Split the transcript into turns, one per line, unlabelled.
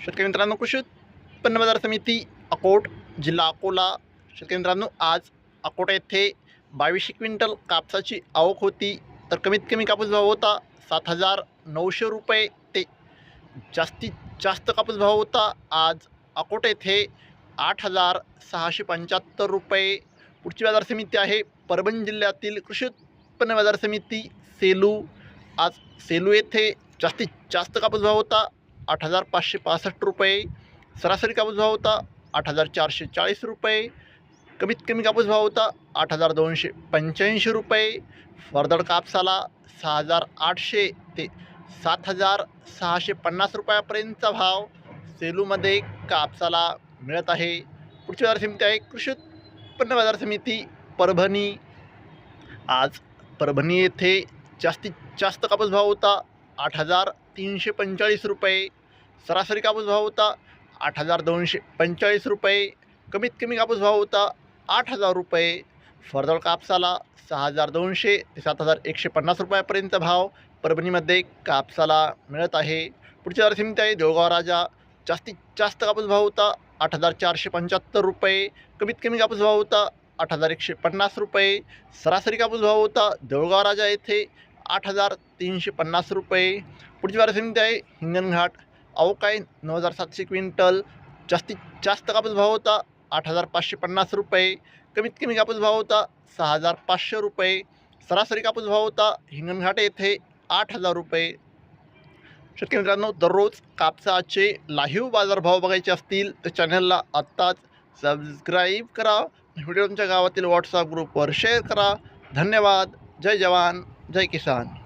शेतकरी मित्रांनो, कृषी उत्पन्न बाजार समिती अकोट, जिल्हा अकोला. शेतकरी मित्रांनो, आज अकोटा येथे 2200 क्विंटल कापसाची आवक होती. तर कमीत कमी कापूस भाव होता 7,900 रुपये ते जास्तीत जास्त कापूस भाव होता आज अकोट येथे 8,675 रुपये. पुढची बाजार समिती आहे परभणी जिल्ह्यातील कृषी उत्पन्न बाजार समिती सेलू. आज सेलू येथे जास्तीत जास्त कापूस भाव होता 8,565 रुपये. सरासरी कापूस भाव होता 8,440 रुपये. कमीत कमी कापूस भाव होता 8,285 रुपये. फरदड कापसाला 6,800 ते 7,650 रुपयापर्यंतचा भाव सेलूमध्ये कापसाला मिळत आहे. पुढची बाजार समिती आहे कृषी उत्पन्न बाजार समिती परभणी. आज परभणी येथे जास्तीत जास्त कापूस भाव होता 8,345 रुपये. सरासरी कापूस भाव होता 8,245 रुपये. कमीत कमी कापूस भाव होता 8,000 रुपये. फरदळ कापसाला 6,200 ते 7,150 रुपयापर्यंत भाव परभणीमध्ये कापसाला मिळत आहे. पुढची बाजार समिती आहे देऊळगाव राजा. जास्तीत जास्त कापूस भाव होता 8,475 रुपये. कमीत कमी कापूस भाव होता 8,150 रुपये. सरासरी कापूस भाव होता देऊळगाव राजा येथे 8,350 रुपये. पुढची बाजार समिती आहे हिंगणघाट. अवकाळी 9,700 क्विंटल. जास्तीत जास्त कापूस भाव होता 8,550 रुपये. कमीत कमी कापूस भाव होता 6,500 रुपये. सरासरी कापूस भाव होता हिंगणघाट येथे 8,000 रुपये. शेतकरी मित्रांनो, दररोज कापसाचे लाईव्ह बाजारभाव बघायचे असतील तर चॅनलला आत्ताच सबस्क्राईब करा. व्हिडिओ तुमच्या गावातील व्हॉट्सअप ग्रुपवर शेअर करा. धन्यवाद. जय जवान, जय किसान.